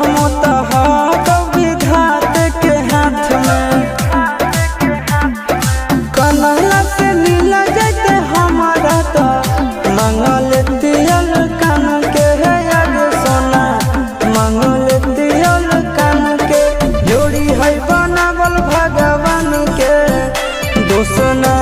करम विधात के हाथ में। कन्हैया से मिला जाते हमारा तो मंगल तियल कान के है आगे सोना मंगल तियल कान के जोड़ी है बनावल भगवान के दोसना